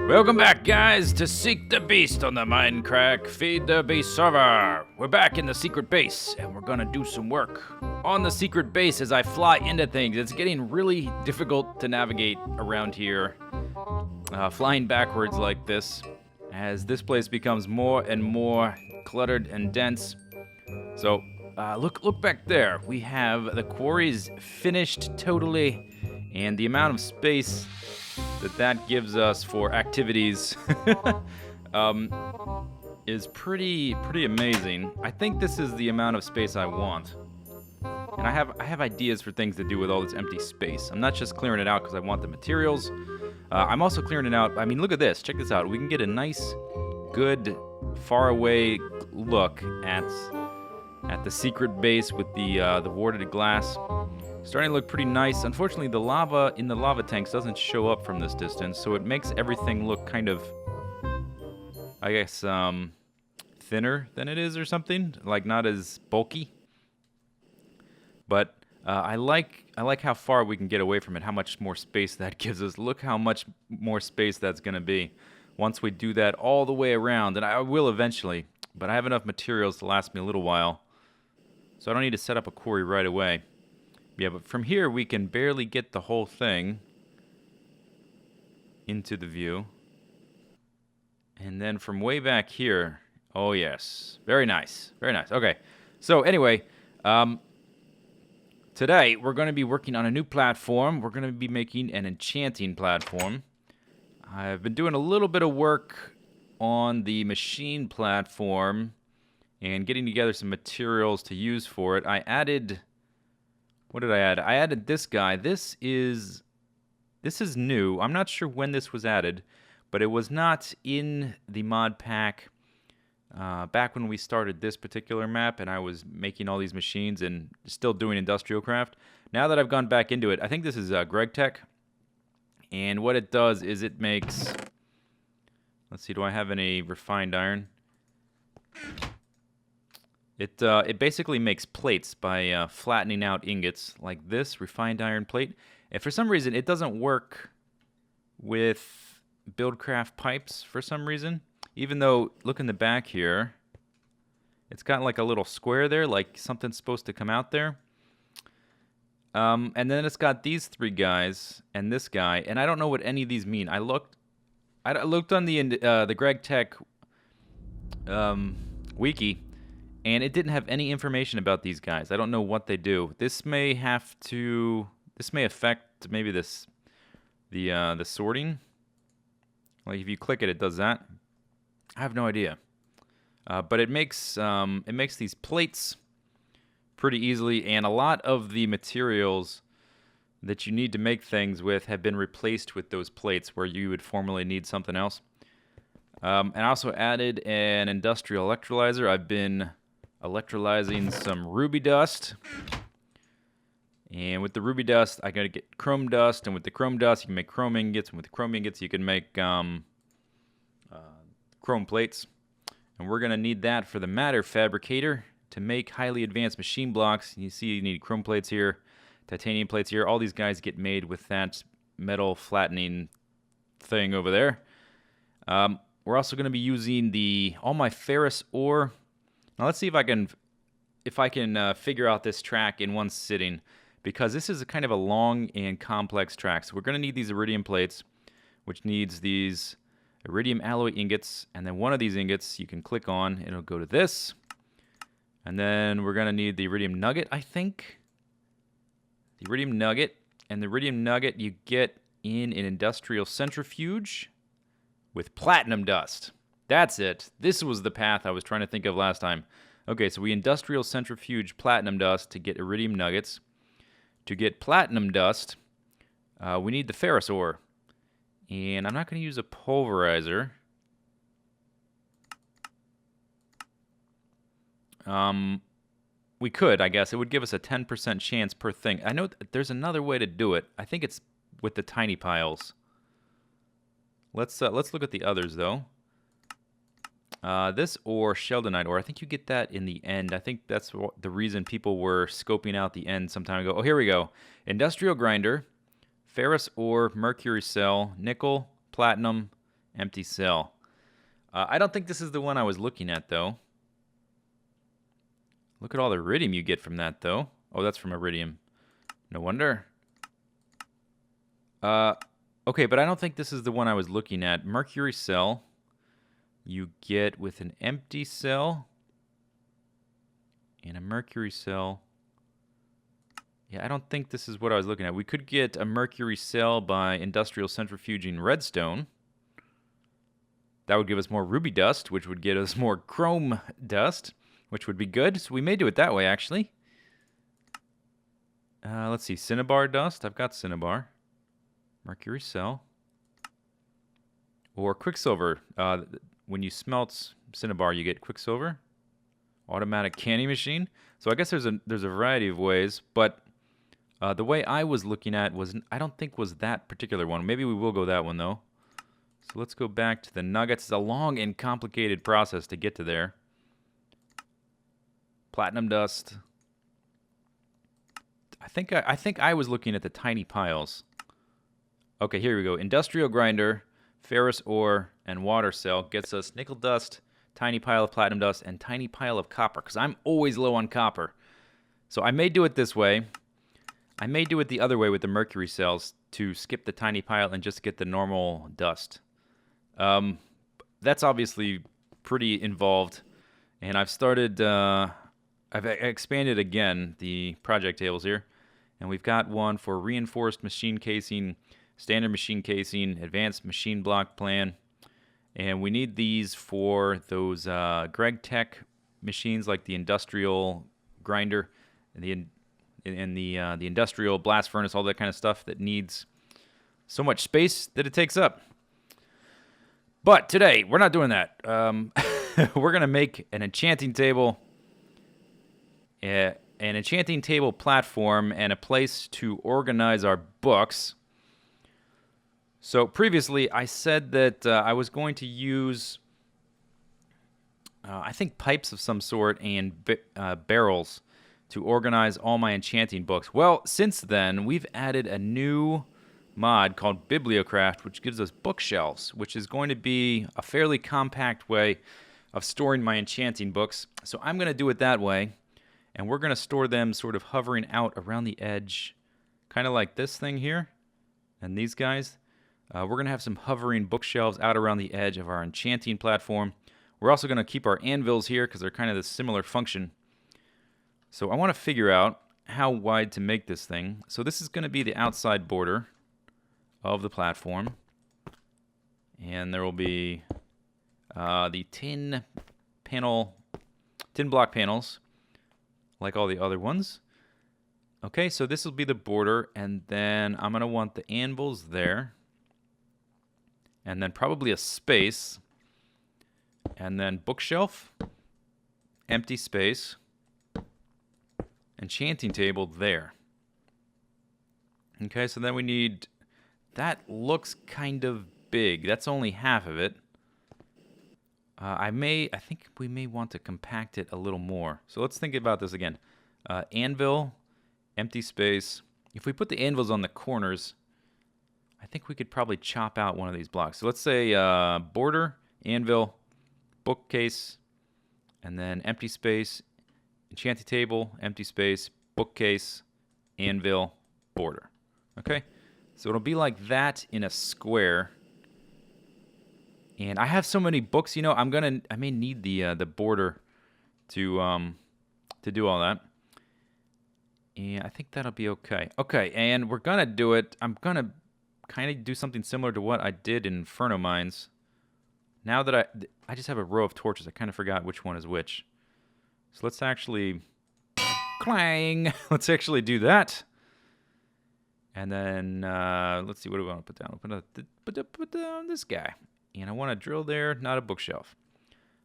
Welcome back, guys, to Seek the Beast on the Minecraft Feed the Beast server. We're back in the secret base, and we're gonna do some work on the secret base as I fly into things. It's getting really difficult to navigate around here, flying backwards like this, as this place becomes more and more cluttered and dense. So, look back there. We have the quarries finished totally, and the amount of space that gives us for activities is pretty amazing. I think this is the amount of space I want, and I have ideas for things to do with all this empty space. I'm not just clearing it out because I want the materials. I'm also clearing it out. I mean, look at this. Check this out. We can get a nice, good, far away look at the secret base with the warded glass. Starting to look pretty nice. Unfortunately, the lava in the lava tanks doesn't show up from this distance, so it makes everything look kind of, I guess, thinner than it is or something. Like, not as bulky. But I like how far we can get away from it, how much more space that gives us. Look how much more space that's going to be once we do that all the way around. And I will eventually, but I have enough materials to last me a little while, so I don't need to set up a quarry right away. Yeah, but from here we can barely get the whole thing into the view. And then from way back here, oh yes, very nice, very nice. Okay, so anyway, today we're going to be working on a new platform. We're going to be making an enchanting platform. I've been doing a little bit of work on the machine platform and getting together some materials to use for it. I added... What did I add? I added this guy. This is new. I'm not sure when this was added, but it was not in the mod pack back when we started this particular map, and I was making all these machines and still doing industrial craft. Now that I've gone back into it, I think this is Greg Tech, and what it does is it makes... Let's see, do I have any refined iron? It basically makes plates by flattening out ingots like this, refined iron plate. And for some reason, it doesn't work with Buildcraft pipes for some reason. Even though, look in the back here, it's got like a little square there, like something's supposed to come out there. And then it's got these three guys and this guy, and I don't know what any of these mean. I looked on the Greg Tech wiki, and it didn't have any information about these guys. I don't know what they do. This may affect maybe the sorting. Like if you click it, it does that. I have no idea. But it makes these plates pretty easily, and a lot of the materials that you need to make things with have been replaced with those plates where you would formerly need something else. And I also added an industrial electrolyzer. I've been electrolyzing some ruby dust, and with the ruby dust I gotta get chrome dust, and with the chrome dust you can make chrome ingots, and with the chrome ingots you can make chrome plates, and we're gonna need that for the matter fabricator to make highly advanced machine blocks. You see you need chrome plates here, titanium plates here. All these guys get made with that metal flattening thing over there. We're also going to be using all my ferrous ore. Now let's see if I can figure out this track in one sitting, because this is a kind of a long and complex track. So we're going to need these iridium plates, which needs these iridium alloy ingots, and then one of these ingots you can click on, it'll go to this, and then we're going to need the iridium nugget, I think. The iridium nugget, and the iridium nugget you get in an industrial centrifuge with platinum dust. That's it. This was the path I was trying to think of last time. Okay, so we industrial centrifuge platinum dust to get iridium nuggets. To get platinum dust, we need the ferrous ore. And I'm not going to use a pulverizer. We could, I guess. It would give us a 10% chance per thing. I know there's another way to do it. I think it's with the tiny piles. Let's look at the others, though. This ore, sheldonite ore, I think you get that in the end. I think that's the reason people were scoping out the end some time ago. Oh, here we go. Industrial grinder, ferrous ore, mercury cell, nickel, platinum, Empty cell. I don't think this is the one I was looking at, though. Look at all the iridium you get from that, though. Oh, that's from iridium. No wonder. Okay, but I don't think this is the one I was looking at. Mercury cell. You get with an empty cell. And a mercury cell. Yeah, I don't think this is what I was looking at. We could get a mercury cell by industrial centrifuging redstone. That would give us more ruby dust, which would get us more chrome dust, which would be good. So we may do it that way, actually. Let's see. Cinnabar dust. I've got cinnabar. Mercury cell. Or quicksilver. When you smelt cinnabar, you get quicksilver. Automatic canning machine. So I guess there's a variety of ways, but the way I was looking at I don't think was that particular one. Maybe we will go that one though. So let's go back to the nuggets. It's a long and complicated process to get to there. Platinum dust. I think I was looking at the tiny piles. Okay, here we go. Industrial grinder, ferrous ore, and water cell gets us nickel dust, tiny pile of platinum dust, and tiny pile of copper, because I'm always low on copper. So I may do it this way. I may do it the other way with the mercury cells to skip the tiny pile and just get the normal dust. That's obviously pretty involved, and I've started, I've expanded again the project tables here, and we've got one for reinforced machine casing, standard machine casing, advanced machine block plan, and we need these for those Greg Tech machines like the industrial grinder and the industrial blast furnace, all that kind of stuff that needs so much space that it takes up. But today, we're not doing that. We're going to make an enchanting table, an enchanting table platform, and a place to organize our books. So previously, I said that I was going to use, I think, pipes of some sort and barrels to organize all my enchanting books. Well, since then, we've added a new mod called Bibliocraft, which gives us bookshelves, which is going to be a fairly compact way of storing my enchanting books. So I'm going to do it that way, and we're going to store them sort of hovering out around the edge, kind of like this thing here, and these guys. We're going to have some hovering bookshelves out around the edge of our enchanting platform. We're also going to keep our anvils here because they're kind of the similar function. So I want to figure out how wide to make this thing. So this is going to be the outside border of the platform, and there will be the tin block panels like all the other ones. Okay, so this will be the border, and then I'm going to want the anvils there, and then probably a space, and then bookshelf, empty space, enchanting table there. Okay, so then we need, that looks kind of big. That's only half of it. I think we may want to compact it a little more. So let's think about this again. Anvil, empty space. If we put the anvils on the corners, I think we could probably chop out one of these blocks. So let's say border, anvil, bookcase, and then empty space, enchanting table, empty space, bookcase, anvil, border. Okay? So it'll be like that in a square. And I have so many books, you know, I may need the border to do all that. And I think that'll be okay. Okay, and we're gonna do it. I'm gonna kind of do something similar to what I did in Inferno Mines. Now that I just have a row of torches, I kind of forgot which one is which. So let's actually clang. Let's actually do that. And then let's see, what do we want to put down? We'll put down this guy. And I want to drill there, not a bookshelf.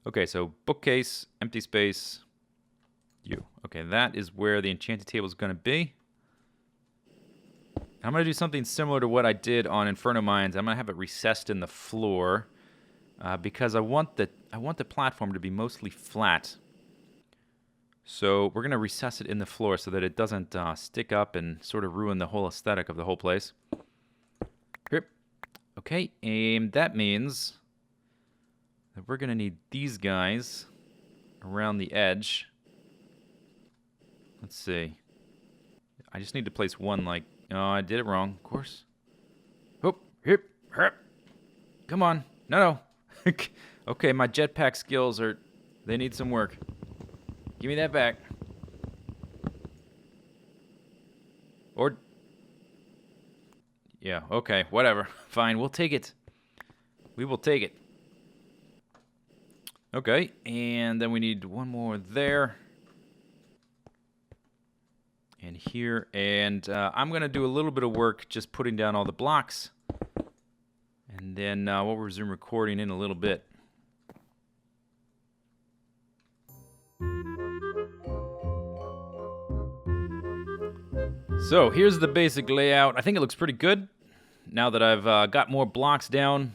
Okay, so bookcase, empty space, you. Okay, that is where the enchanted table is going to be. I'm going to do something similar to what I did on Inferno Mines. I'm going to have it recessed in the floor because I want the platform to be mostly flat. So we're going to recess it in the floor so that it doesn't stick up and sort of ruin the whole aesthetic of the whole place. Here. Okay, and that means Then we're going to need these guys around the edge. Let's see. I just need to place one like... Oh, I did it wrong, of course. Oh, hip, hip. Come on. No. Okay, my jetpack skills are... They need some work. Give me that back. Or... Yeah, okay, whatever. Fine, we'll take it. We will take it. Okay, and then we need one more there. And here, and I'm going to do a little bit of work just putting down all the blocks. And then we'll resume recording in a little bit. So here's the basic layout. I think it looks pretty good. Now that I've got more blocks down,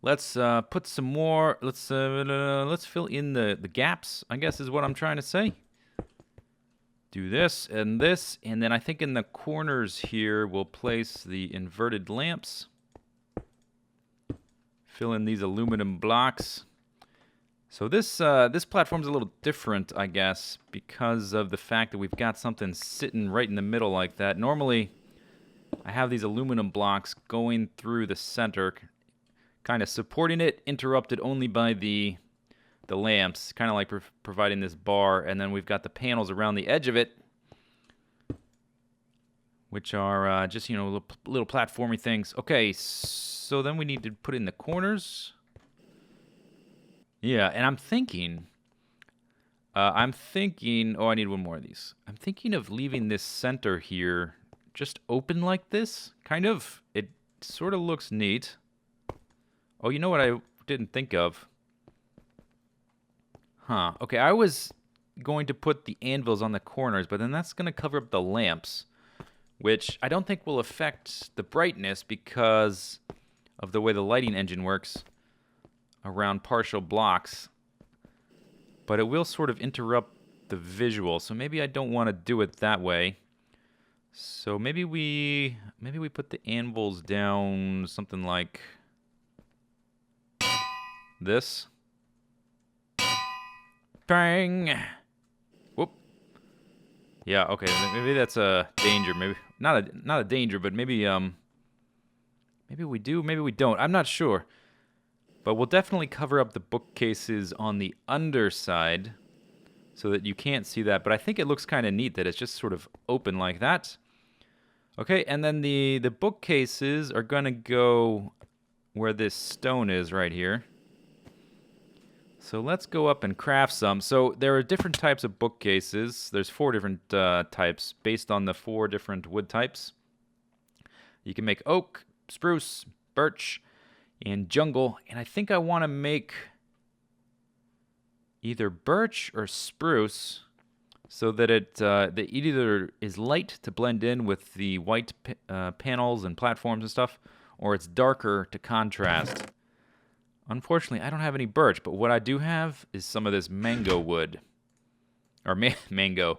let's put some more. Let's fill in the gaps, I guess is what I'm trying to say. Do this, and then I think in the corners here we'll place the inverted lamps. Fill in these aluminum blocks. So this platform's a little different, I guess, because of the fact that we've got something sitting right in the middle like that. Normally, I have these aluminum blocks going through the center, kind of supporting it, interrupted only by the lamps, kind of like providing this bar, and then we've got the panels around the edge of it, which are just, you know, little platformy things. Okay, so then we need to put in the corners. Yeah, and I'm thinking, oh, I need one more of these. I'm thinking of leaving this center here just open like this, kind of. It sort of looks neat. Oh, you know what I didn't think of? Huh. Okay, I was going to put the anvils on the corners, but then that's going to cover up the lamps, which I don't think will affect the brightness because of the way the lighting engine works around partial blocks. But it will sort of interrupt the visual, so maybe I don't want to do it that way. So maybe we put the anvils down something like this. Bang! Whoop. Yeah, okay, maybe that's a danger. Maybe not a danger, but maybe we do, maybe we don't. I'm not sure. But we'll definitely cover up the bookcases on the underside so that you can't see that. But I think it looks kind of neat that it's just sort of open like that. Okay, and then the bookcases are going to go where this stone is right here. So let's go up and craft some. So there are different types of bookcases. There's 4 different types based on the 4 different wood types. You can make oak, spruce, birch, and jungle. And I think I want to make either birch or spruce so that it either is light to blend in with the white panels and platforms and stuff, or it's darker to contrast. Unfortunately, I don't have any birch, but what I do have is some of this mango wood. Or mangrove.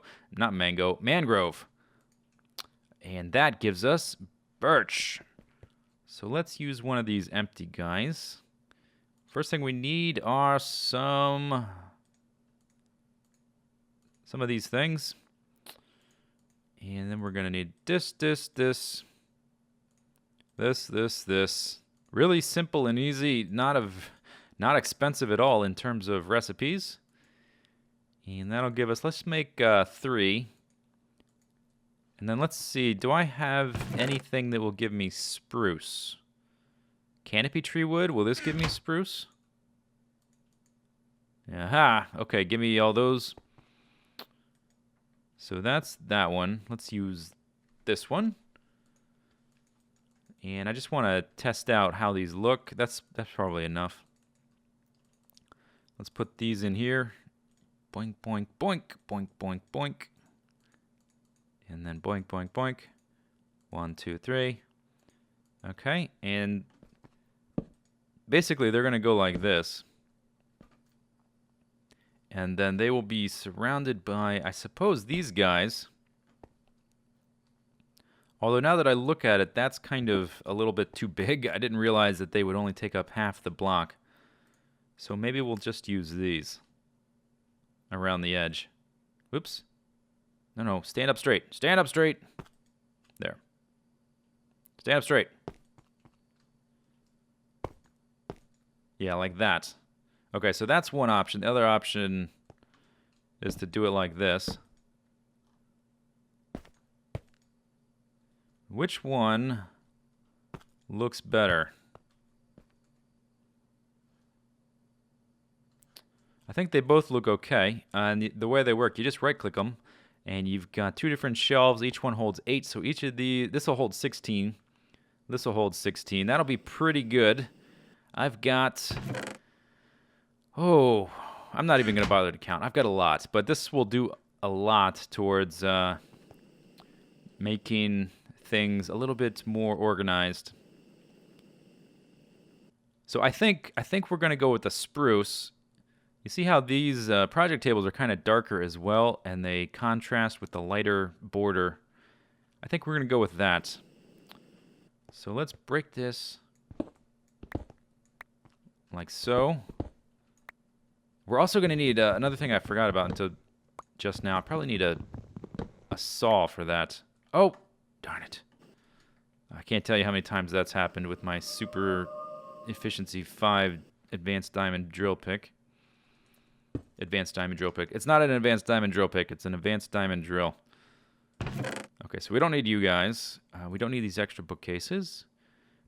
And that gives us birch. So let's use one of these empty guys. First thing we need are some of these things. And then we're going to need this. Really simple and easy, not expensive at all in terms of recipes. And that'll give us, let's make 3. And then let's see, do I have anything that will give me spruce? Canopy tree wood, will this give me spruce? Aha, okay, give me all those. So that's that one. Let's use this one. And I just want to test out how these look. That's probably enough. Let's put these in here. Boink, boink, boink, boink, boink, boink. And then boink, boink, boink. 1, 2, 3. Okay, and basically they're going to go like this. And then they will be surrounded by, I suppose, these guys. Although now that I look at it, that's kind of a little bit too big. I didn't realize that they would only take up half the block. So maybe we'll just use these around the edge. Whoops. No, stand up straight. Stand up straight. There. Stand up straight. Yeah, like that. Okay, so that's one option. The other option is to do it like this. Which one looks better? I think they both look okay. And the way they work, you just right-click them, and you've got two different shelves. Each one holds 8, so each of this will hold 16. This will hold 16. That'll be pretty good. I've got... Oh, I'm not even going to bother to count. I've got a lot, but this will do a lot towards making things a little bit more organized. So I think we're going to go with the spruce. You see how these project tables are kind of darker as well, and they contrast with the lighter border. I think we're going to go with that. So let's break this like so. We're also going to need another thing I forgot about until just now. I probably need a saw for that. Oh, darn it. I can't tell you how many times that's happened with my super efficiency 5 advanced diamond drill pick. Advanced diamond drill pick. It's not an advanced diamond drill pick. It's an advanced diamond drill. Okay, so we don't need you guys. We don't need these extra bookcases.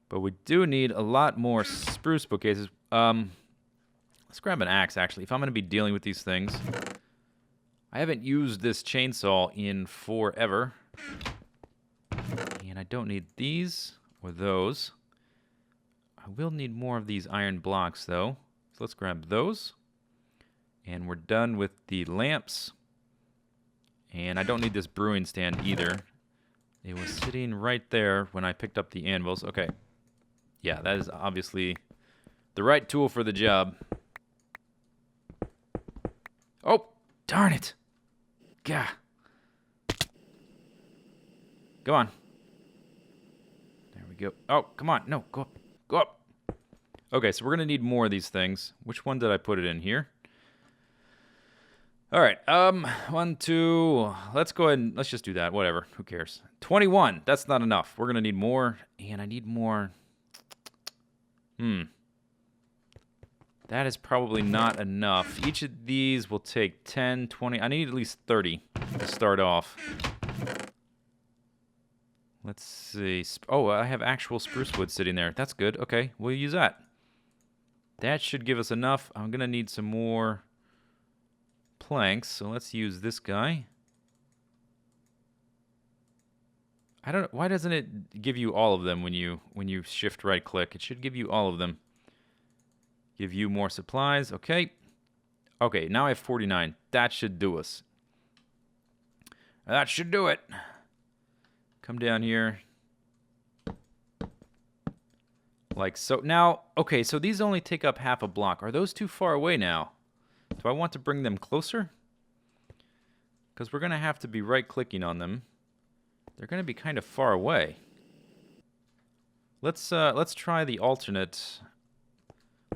But we do need a lot more spruce bookcases. Let's grab an axe, actually, if I'm going to be dealing with these things. I haven't used this chainsaw in forever. And I don't need these or those. I will need more of these iron blocks, though. So let's grab those. And we're done with the lamps. And I don't need this brewing stand either. It was sitting right there when I picked up the anvils. Okay. Yeah, that is obviously the right tool for the job. Oh, darn it. Gah. Go on. There we go. Oh, come on. No, go up. Go up. Okay, so we're going to need more of these things. Which one did I put it in here? All right. 1, 2. Let's go ahead and let's just do that. Whatever. Who cares? 21. That's not enough. We're going to need more. And I need more. That is probably not enough. Each of these will take 10, 20. I need at least 30 to start off. Let's see. Oh, I have actual spruce wood sitting there. That's good. Okay, we'll use that. That should give us enough. I'm going to need some more planks, so let's use this guy. I don't know. Why doesn't it give you all of them when you shift right click? It should give you all of them. Give you more supplies. Okay. Okay, now I have 49. That should do us. That should do it. Come down here. Like so. Now, okay, so these only take up half a block. Are those too far away now? Do I want to bring them closer? Because we're going to have to be right-clicking on them. They're going to be kind of far away. Let's try the alternate.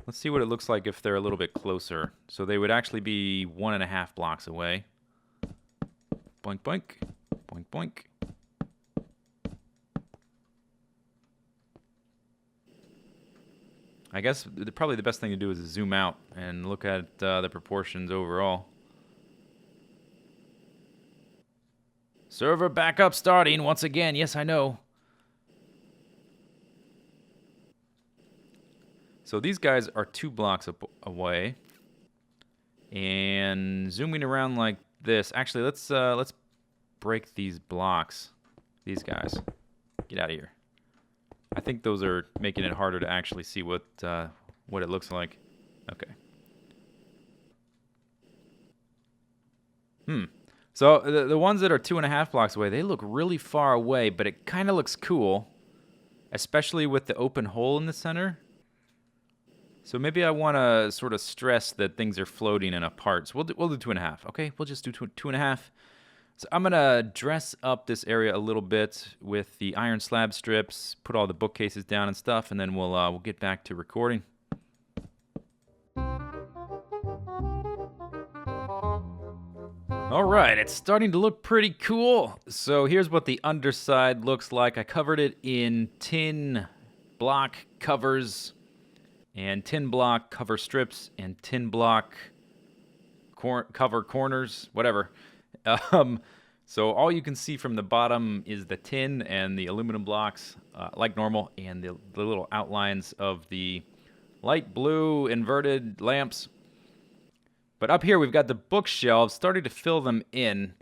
Let's see what it looks like if they're a little bit closer. So they would actually be 1.5 blocks away. Boink, boink. Boink, boink. I guess probably the best thing to do is zoom out and look at the proportions overall. Server backup starting once again. Yes, I know. So these guys are 2 blocks away. And zooming around like this. Actually, let's break these blocks. These guys. Get out of here. I think those are making it harder to actually see what it looks like. Okay. So the ones that are 2.5 blocks away, they look really far away, but it kind of looks cool, especially with the open hole in the center. So maybe I want to sort of stress that things are floating and apart. So we'll do 2.5. Okay, we'll just do 2.5. So I'm going to dress up this area a little bit with the iron slab strips, put all the bookcases down and stuff, and then we'll get back to recording. All right, it's starting to look pretty cool. So here's what the underside looks like. I covered it in tin block covers and tin block cover strips and tin block cover corners, whatever. So all you can see from the bottom is the tin and the aluminum blocks, like normal, and the little outlines of the light blue inverted lamps. But up here we've got the bookshelves, starting to fill them in.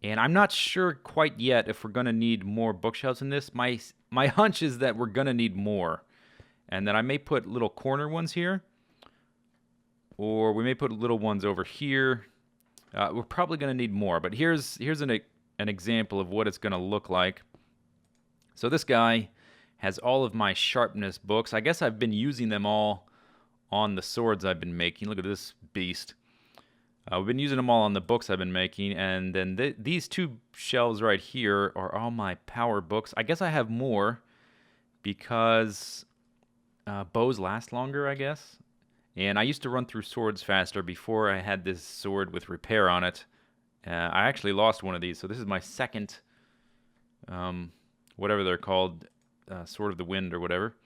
And I'm not sure quite yet if we're going to need more bookshelves in this. My hunch is that we're going to need more. And that I may put little corner ones here. Or we may put little ones over here. We're probably going to need more. But here's an example of what it's going to look like. So this guy has all of my sharpness books. I guess I've been using them all on the swords I've been making. Look at this beast. We've been using them all on the books I've been making, and then these two shelves right here are all my power books. I guess I have more because bows last longer, I guess. And I used to run through swords faster before I had this sword with repair on it. I actually lost one of these, so this is my second, whatever they're called, Sword of the Wind or whatever.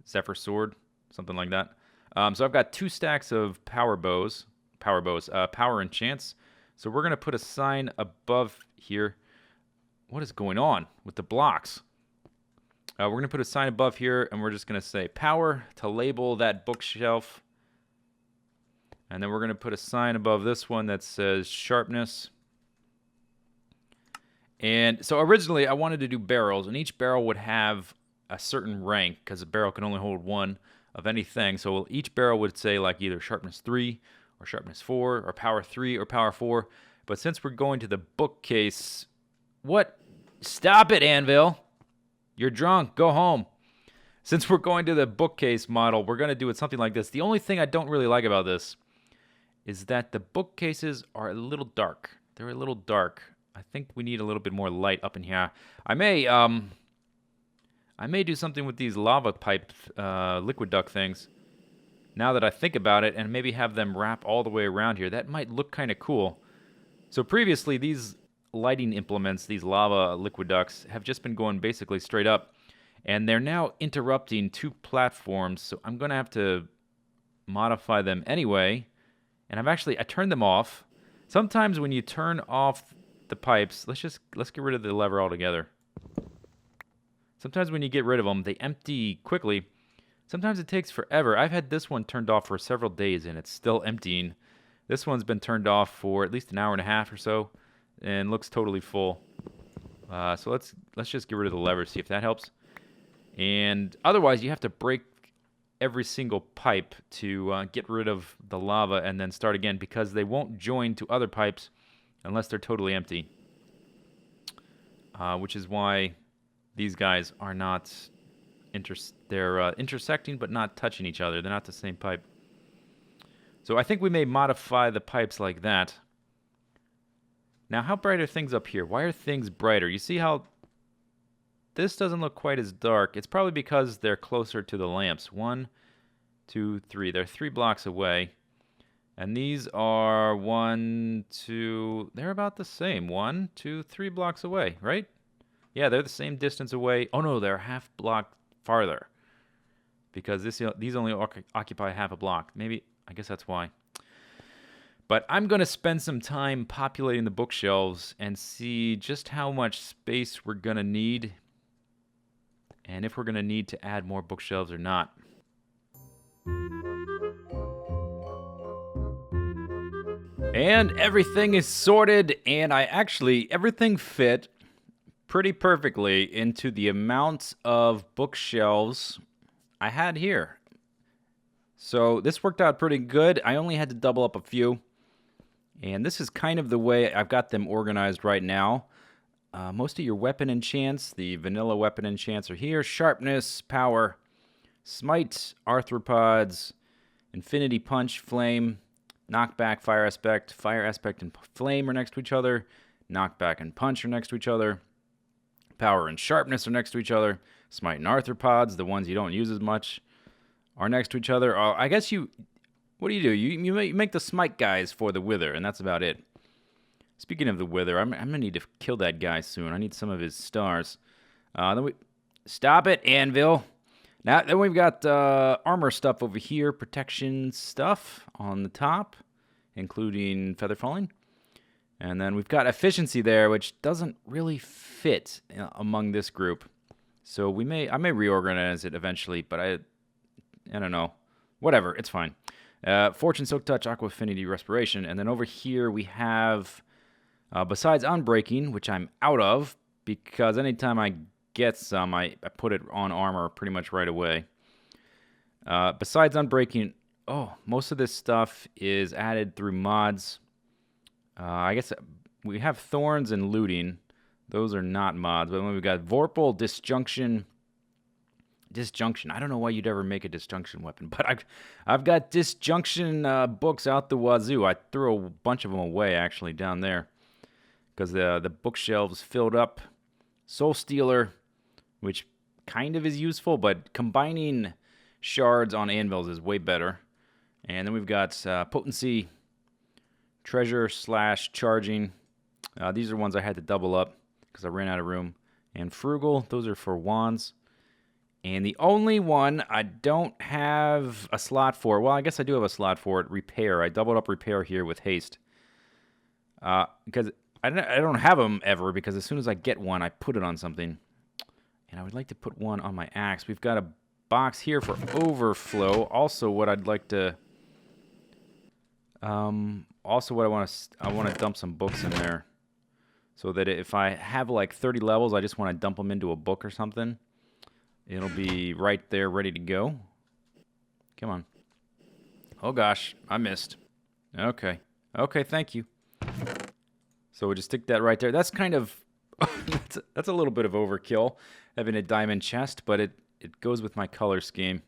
Zephyr Sword, something like that. So I've got 2 stacks of power enchants. So we're going to put a sign above here. What is going on with the blocks? We're going to put a sign above here, and we're just going to say power to label that bookshelf. And then we're going to put a sign above this one that says sharpness. And so originally I wanted to do barrels, and each barrel would have a certain rank because a barrel can only hold one of anything. So each barrel would say like either sharpness 3 or sharpness 4 or power 3 or power 4. But since we're going to the bookcase, what? Stop it, Anvil. You're drunk. Go home. Since we're going to the bookcase model, we're going to do it something like this. The only thing I don't really like about this is that the bookcases are a little dark. They're a little dark. I think we need a little bit more light up in here. I may do something with these lava pipe liquid duct things now that I think about it, and maybe have them wrap all the way around here. That might look kind of cool. So previously, these lighting implements, these lava liquid ducts, have just been going basically straight up, and they're now interrupting 2 platforms, so I'm going to have to modify them anyway. And I turned them off. Sometimes when you turn off the pipes, let's get rid of the lever altogether. Sometimes when you get rid of them, they empty quickly. Sometimes it takes forever. I've had this one turned off for several days and it's still emptying. This one's been turned off for at least an hour and a half or so and looks totally full. So let's just get rid of the lever, see if that helps. And otherwise, you have to break every single pipe to get rid of the lava and then start again, because they won't join to other pipes unless they're totally empty. Which is why these guys are not intersecting but not touching each other. They're not the same pipe. So I think we may modify the pipes like that. Now, how bright are things up here? Why are things brighter? You see how this doesn't look quite as dark? It's probably because they're closer to the lamps. 1, 2, 3. They're 3 blocks away. And these are 1, 2. They're about the same. 1, 2, 3 blocks away, right? Yeah, they're the same distance away. Oh no, they're half block farther, because these only occupy half a block. Maybe, I guess that's why. But I'm going to spend some time populating the bookshelves and see just how much space we're going to need, and if we're going to need to add more bookshelves or not. And everything is sorted, and everything fit pretty perfectly into the amount of bookshelves I had here. So this worked out pretty good. I only had to double up a few. And this is kind of the way I've got them organized right now. Most of your weapon enchants, the vanilla weapon enchants, are here. Sharpness, power, smite, arthropods, infinity punch, flame, knockback, fire aspect, and flame are next to each other. Knockback and punch are next to each other. Power and sharpness are next to each other. Smite and arthropods, the ones you don't use as much, are next to each other. I guess what do? You make the smite guys for the wither, and that's about it. Speaking of the Wither, I'm gonna need to kill that guy soon. I need some of his stars. Then we stop it, Anvil. Now then we've got armor stuff over here, protection stuff on the top, including feather falling, and then we've got efficiency there, which doesn't really fit among this group. So I may reorganize it eventually, but I don't know. Whatever, it's fine. Fortune, Silk Touch, Aqua Affinity, Respiration, and then over here we have. Besides Unbreaking, which I'm out of, because anytime I get some, I put it on armor pretty much right away. Besides Unbreaking, most of this stuff is added through mods. I guess we have Thorns and Looting. Those are not mods, but then we've got Vorpal, Disjunction. I don't know why you'd ever make a Disjunction weapon, but I've got Disjunction books out the wazoo. I threw a bunch of them away, actually, down there. Because the bookshelves filled up. Soul Stealer, which kind of is useful, but combining shards on anvils is way better. And then we've got Potency, Treasure / Charging. These are ones I had to double up because I ran out of room. And Frugal, those are for wands. And the only one I don't have a slot for, well, I guess I do have a slot for it, Repair. I doubled up Repair here with Haste. Because I don't have them ever, because as soon as I get one, I put it on something. And I would like to put one on my axe. We've got a box here for overflow. Also, what I'd like to... also, what I want to dump some books in there. So that if I have like 30 levels, I just want to dump them into a book or something. It'll be right there, ready to go. Come on. Oh gosh, I missed. Okay. Okay, thank you. So we'll just stick that right there. That's kind of... that's a little bit of overkill, having a diamond chest, but it goes with my color scheme.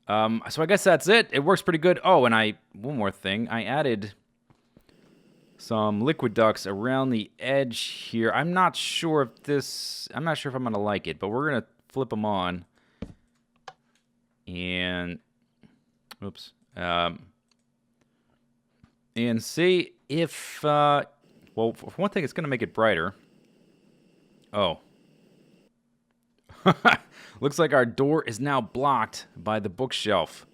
So I guess that's it. It works pretty good. Oh, and one more thing. I added some liquid ducts around the edge here. I'm not sure if I'm going to like it, but we're going to flip them on. And... oops. And see if... well, for one thing, it's going to make it brighter. Oh. Looks like our door is now blocked by the bookshelf.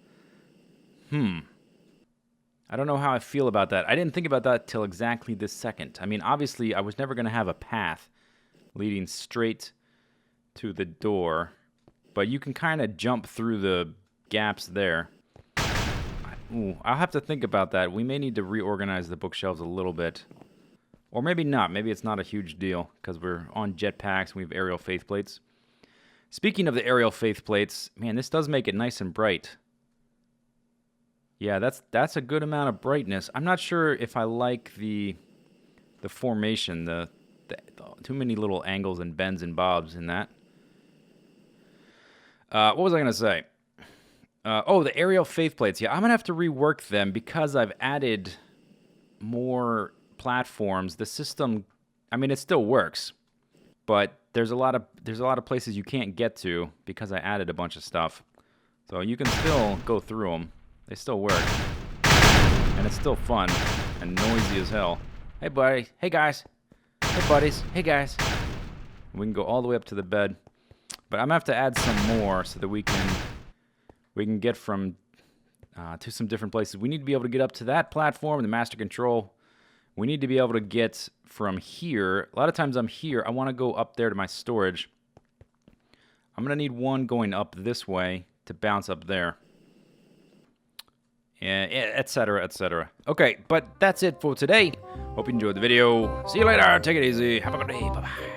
I don't know how I feel about that. I didn't think about that till exactly this second. I mean, obviously, I was never going to have a path leading straight to the door. But you can kind of jump through the gaps there. Ooh, I'll have to think about that. We may need to reorganize the bookshelves a little bit. Or maybe not. Maybe it's not a huge deal because we're on jetpacks and we have aerial faith plates. Speaking of the aerial faith plates, man, this does make it nice and bright. Yeah, that's a good amount of brightness. I'm not sure if I like the formation, the too many little angles and bends and bobs in that. What was I going to say? The aerial faith plates. Yeah, I'm going to have to rework them because I've added more platforms. The system, I mean, it still works, but there's a lot of places you can't get to because I added a bunch of stuff. So you can still go through them. They still work. And it's still fun and noisy as hell. Hey, buddy. Hey, guys. Hey, buddies. Hey, guys. We can go all the way up to the bed. But I'm going to have to add some more so that we can get from to some different places. We need to be able to get up to that platform, the master control. We need to be able to get from here. A lot of times I'm here. I want to go up there to my storage. I'm going to need one going up this way to bounce up there. Etc., etc. Okay, but that's it for today. Hope you enjoyed the video. See you later. Take it easy. Have a good day. Bye-bye.